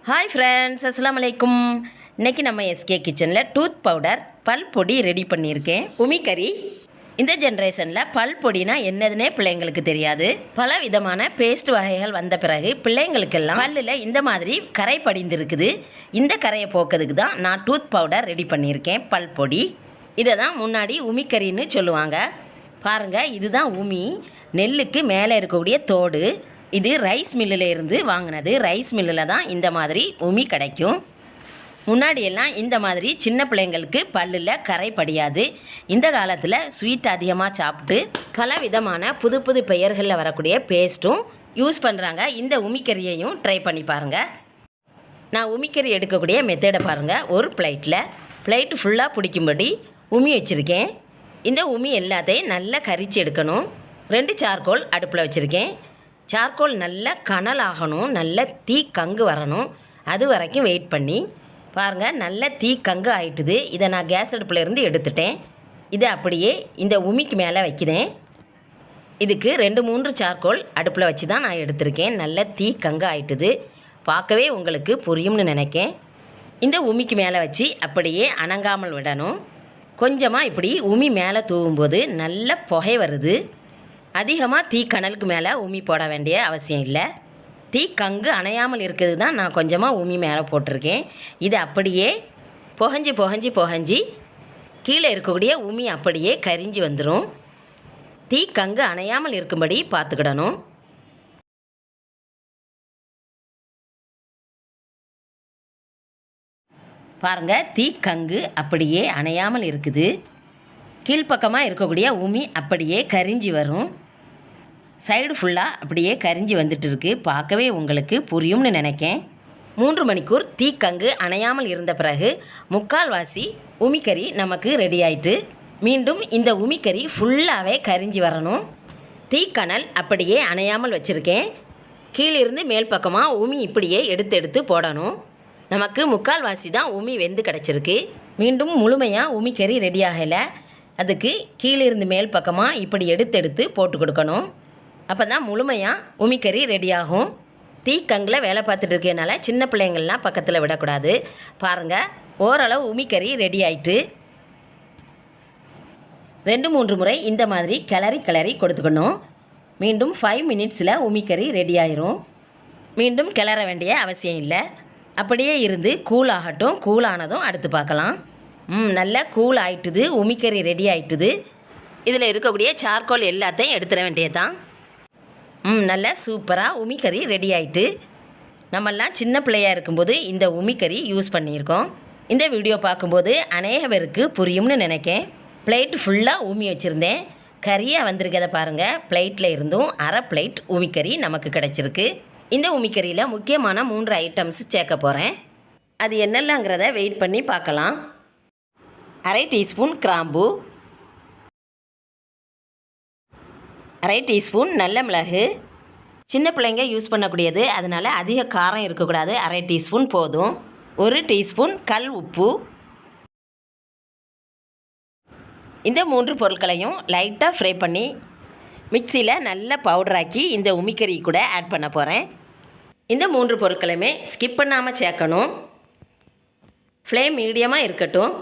Hi friends, அஸ்ஸலாமு அலைக்கும். இன்றைக்கி நம்ம எஸ்கே கிச்சனில் டூத் பவுடர் பல் பொடி ரெடி பண்ணியிருக்கேன். உமிக்கறி. இந்த ஜென்ரேஷனில் பல் பொடினா என்னதுன்னே பிள்ளைங்களுக்கு தெரியாது. பல விதமான பேஸ்ட் வகைகள் வந்த பிறகு பிள்ளைங்களுக்கெல்லாம் பல்லில் இந்த மாதிரி கரை படிந்திருக்குது. இந்த கரையை போக்கிறதுக்கு தான் நான் டூத் பவுடர் ரெடி பண்ணியிருக்கேன், பல் பொடி. இதை தான் முன்னாடி உமிக்கறின்னு சொல்லுவாங்க. பாருங்கள், இதுதான் உமி. நெல்லுக்கு மேலே இருக்கக்கூடிய தோடு. இது ரைஸ் மில்லில் இருந்து வாங்கினது. ரைஸ் மில்லில் தான் இந்த மாதிரி உமி கிடைக்கும். முன்னாடியெல்லாம் இந்த மாதிரி சின்ன பிள்ளைங்களுக்கு பல்லில் கரை படியாது. இந்த காலத்தில் ஸ்வீட் அதிகமாக சாப்பிட்டு பல விதமான புது புது பெயர்களில் வரக்கூடிய பேஸ்ட்டும் யூஸ் பண்ணுறாங்க. இந்த உமிக்கறியையும் ட்ரை பண்ணி பாருங்கள். நான் உமிக்கறி எடுக்கக்கூடிய மெத்தடை பாருங்கள். ஒரு பிளேட்டு ஃபுல்லாக பிடிக்கும்படி உமி வச்சுருக்கேன். இந்த உமி எல்லாத்தையும் நல்லா கரிச்சு எடுக்கணும். 2 சார்கோல் அடுப்பில் வச்சுருக்கேன். சார்கோல் நல்லா கனல் ஆகணும், நல்ல தீ கங்கு வரணும். அது வரைக்கும் வெயிட் பண்ணி பாருங்கள். நல்ல தீ கங்கு ஆயிட்டுது. இதை நான் கேஸ் அடுப்பில் இருந்து எடுத்துட்டேன். இதை அப்படியே இந்த உமிக்கு மேலே வைக்கிறேன். இதுக்கு 2-3 சார்கோல் அடுப்பில் வச்சு தான் நான் எடுத்திருக்கேன். நல்ல தீ கங்கு ஆயிட்டுது. பார்க்கவே உங்களுக்கு புரியும்னு நினைக்கேன். இந்த உமிக்கு மேலே வச்சு அப்படியே அணங்காமல் விடணும். கொஞ்சமாக இப்படி உமி மேலே தூவும்போது நல்ல புகை வருது. அதிகமாக தீ கனலுக்கு மேலே உமி போட வேண்டிய அவசியம் இல்லை. தீ கங்கு அணையாமல் இருக்கிறது தான் நான் கொஞ்சமாக உமி மேலே போட்டிருக்கேன். இது அப்படியே புகஞ்சி கீழே இருக்கக்கூடிய உமி அப்படியே கரிஞ்சு வந்துடும். தீ கங்கு அணையாமல் இருக்கும்படி பார்த்துக்கிடணும். பாருங்கள், தீ கங்கு அப்படியே அணையாமல் இருக்குது. கீழ்ப்பக்கமாக இருக்கக்கூடிய உமி அப்படியே கரிஞ்சி வரும். சைடு ஃபுல்லாக அப்படியே கரிஞ்சி வந்துட்டு இருக்கு. பார்க்கவே உங்களுக்கு புரியும்னு நினைக்கேன். 3 மணிக்கூர் தீ கங்கு அணையாமல் இருந்த பிறகு 3/4 உமிக்கறி நமக்கு ரெடி ஆயிட்டு. மீண்டும் இந்த உமிக்கறி ஃபுல்லாகவே கரிஞ்சி வரணும். தீக்கணல் அப்படியே அணையாமல் வச்சுருக்கேன். கீழிருந்து மேல் பக்கமாக உமி இப்படியே எடுத்து போடணும். நமக்கு 3/4 தான் உமி வெந்து கிடச்சிருக்கு. மீண்டும் முழுமையாக உமிக்கறி ரெடி ஆகலை. அதுக்கு கீழிருந்து மேல் பக்கமாக இப்படி எடுத்து போட்டு கொடுக்கணும். அப்போ தான் முழுமையாக உமிக்கறி ரெடி ஆகும். தீக்கங்கில் வேலை பார்த்துட்டு இருக்கனால சின்ன பிள்ளைங்கள்லாம் பக்கத்தில் விடக்கூடாது. பாருங்கள், ஓரளவு உமிக்கறி ரெடி ஆயிட்டு. 2-3 முறை இந்த மாதிரி கிளறி கொடுத்துக்கணும். மீண்டும் 5 மினிட்ஸில் உமிக்கறி ரெடி ஆயிரும். மீண்டும் கிளற வேண்டிய அவசியம் இல்லை. அப்படியே இருந்து கூல் ஆகட்டும். கூல் ஆனதும் அடுத்து பார்க்கலாம். நல்லா கூல் ஆயிட்டுது. உமிக்கறி ரெடி ஆயிட்டுது. இதில் இருக்கக்கூடிய சார்கோல் எல்லாத்தையும் எடுத்துட வேண்டியது தான். நல்லா சூப்பராக உமிக்கறி ரெடி ஆயிட்டு. நம்மெல்லாம் சின்ன பிள்ளையாக இருக்கும்போது இந்த உமிக்கறி யூஸ் பண்ணியிருக்கோம். இந்த வீடியோ பார்க்கும்போது அநேக பேருக்கு புரியும்னு நினைக்கேன். பிளேட் ஃபுல்லாக உமி வச்சுருந்தேன். கறியாக வந்திருக்கதை பாருங்கள். பிளேட்டில் இருந்தும் அரை பிளேட் உமிக்கறி நமக்கு கிடச்சிருக்கு. இந்த உமிக்கறியில் முக்கியமான 3 ஐட்டம்ஸ் சேர்க்க போகிறேன். அது என்னெல்லாங்கிறத வெயிட் பண்ணி பார்க்கலாம். 1/2 டீஸ்பூன் கிராம்பு, 1/2 டீஸ்பூன் நல்ல மிளகு. சின்ன பிள்ளைங்க யூஸ் பண்ணக்கூடியது, அதனால் அதிக காரம் இருக்கக்கூடாது. 1/2 டீஸ்பூன் போதும். 1 டீஸ்பூன் கல் உப்பு. இந்த 3 பொருட்களையும் லைட்டாக ஃப்ரை பண்ணி மிக்சியில் நல்ல பவுடராக்கி இந்த உமிக்கறி கூட ஆட் பண்ண போகிறேன். இந்த 3 பொருட்களையுமே ஸ்கிப் பண்ணாமல் சேர்க்கணும். ஃப்ளேம் மீடியமாக இருக்கட்டும்.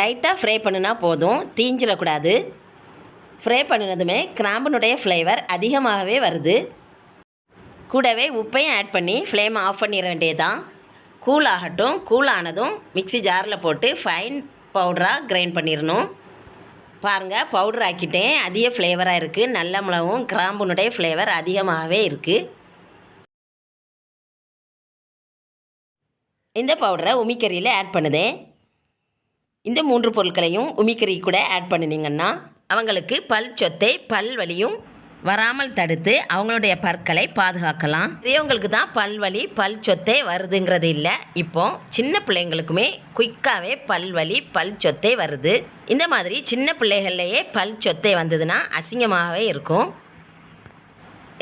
லைட்டாக ஃப்ரை பண்ணினா போதும், தீஞ்சிடக்கூடாது. ஃப்ரை பண்ணினதுமே கிராம்பினுடைய ஃப்ளேவர் அதிகமாகவே வருது. கூடவே உப்பையும் ஆட் பண்ணி ஃப்ளேம் ஆஃப் பண்ணிட வேண்டியதுதான். கூல் ஆகட்டும். கூல் ஆனதும் மிக்ஸி ஜாரில் போட்டு ஃபைன் பவுடராக கிரைண்ட் பண்ணிடணும். பாருங்கள், பவுடர் ஆக்கிட்டேன். அதிக ஃப்ளேவராக இருக்குது. நல்ல மிளகும் கிராம்பினுடைய ஃப்ளேவர் அதிகமாகவே இருக்குது. இந்த பவுடரை உமிக்கறியில் ஆட் பண்ணுதேன். இந்த 3 பொருட்களையும் உமிக்கறி கூட ஆட் பண்ணினீங்கன்னா அவங்களுக்கு பல் சொத்தை பல் வலியும் வராமல் தடுத்து அவங்களுடைய பற்களை பாதுகாக்கலாம். பெரியவங்களுக்கு தான் பல் வலி பல் சொத்தை வருதுங்கிறது இல்லை. இப்போ சின்ன பிள்ளைங்களுக்குமே குயிக்காகவே பல் வலி பல் சொத்தை வருது. இந்த மாதிரி சின்ன பிள்ளைகள்லையே பல் சொத்தை வந்ததுன்னா அசிங்கமாகவே இருக்கும்.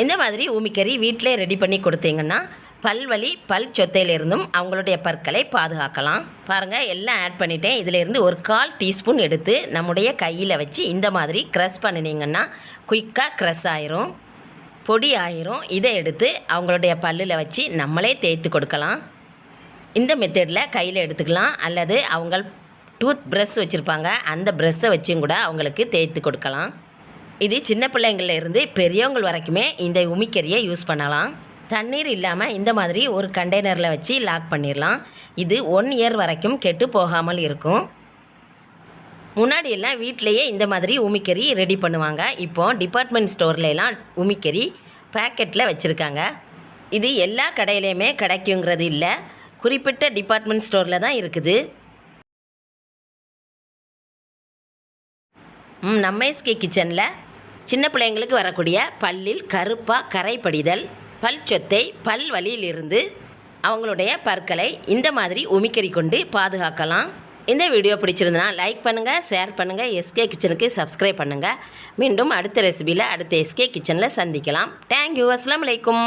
இந்த மாதிரி உமிக்கறி வீட்டிலே ரெடி பண்ணி கொடுத்தீங்கன்னா பல்வலி பல் சொத்தையிலிருந்தும் அவங்களுடைய பற்களை பாதுகாக்கலாம். பாருங்கள், எல்லாம் ஆட் பண்ணிட்டேன். இதிலேருந்து 1/4 டீஸ்பூன் எடுத்து நம்முடைய கையில் வச்சு இந்த மாதிரி க்ரஷ் பண்ணினீங்கன்னா குயிக்காக க்ரஷ் ஆயிரும். பொடி ஆயிரும். இதை எடுத்து அவங்களுடைய பல்லில் வச்சு நம்மளே தேய்த்து கொடுக்கலாம். இந்த மெத்தடில் கையில் எடுத்துக்கலாம், அல்லது அவங்க டூத் ப்ரஷ் வச்சுருப்பாங்க, அந்த ப்ரஷ்ஷை வச்சும் கூட அவங்களுக்கு தேய்த்து கொடுக்கலாம். இது சின்ன பிள்ளைங்கள்ல இருந்து பெரியவங்க வரைக்குமே இந்த உமிக்கரியை யூஸ் பண்ணலாம். தண்ணீர் இல்லாமல் இந்த மாதிரி ஒரு கண்டெய்னரில் வச்சு லாக் பண்ணிடலாம். இது 1 இயர் வரைக்கும் கெட்டு போகாமல் இருக்கும். முன்னாடியெல்லாம் வீட்டிலையே இந்த மாதிரி உமிக்கறி ரெடி பண்ணுவாங்க. இப்போ டிபார்ட்மெண்ட் ஸ்டோர்லாம் உமிக்கறி பேக்கெட்டில் வச்சுருக்காங்க. இது எல்லா கடையிலையுமே கிடைக்குங்கிறது இல்லை, குறிப்பிட்ட டிபார்ட்மெண்ட் ஸ்டோரில் தான் இருக்குது. நம்ம எஸ்கே கிச்சனில் சின்ன பிள்ளைங்களுக்கு வரக்கூடிய பல்லில் கருப்பாக கரை படிதல், பல் சொத்தை, பல் வலியிலிருந்து அவங்களுடைய பற்களை இந்த மாதிரி உமிக்கறி கொண்டு பாதுகாக்கலாம். இந்த வீடியோ பிடிச்சிருந்தனா லைக் பண்ணுங்கள், ஷேர் பண்ணுங்கள், எஸ்கே கிச்சனுக்கு சப்ஸ்கிரைப் பண்ணுங்கள். மீண்டும் அடுத்த ரெசிபியில் அடுத்த எஸ்கே கிச்சனில் சந்திக்கலாம். தேங்க்யூ. அஸ்ஸலாமு அலைக்கும்.